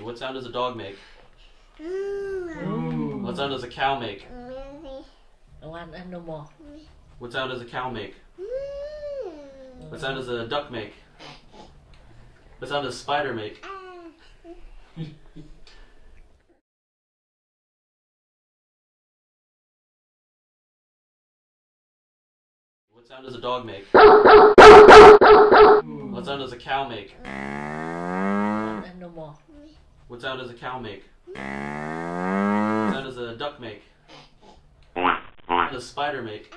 What sound does a dog make? Ooh. What sound does a cow make? One animal. What sound does a cow make? What sound does a duck make? What sound does a spider make? What sound does a dog make? What sound does a cow make? One animal. What sound does a cow make? What sound does a duck make? What does a spider make?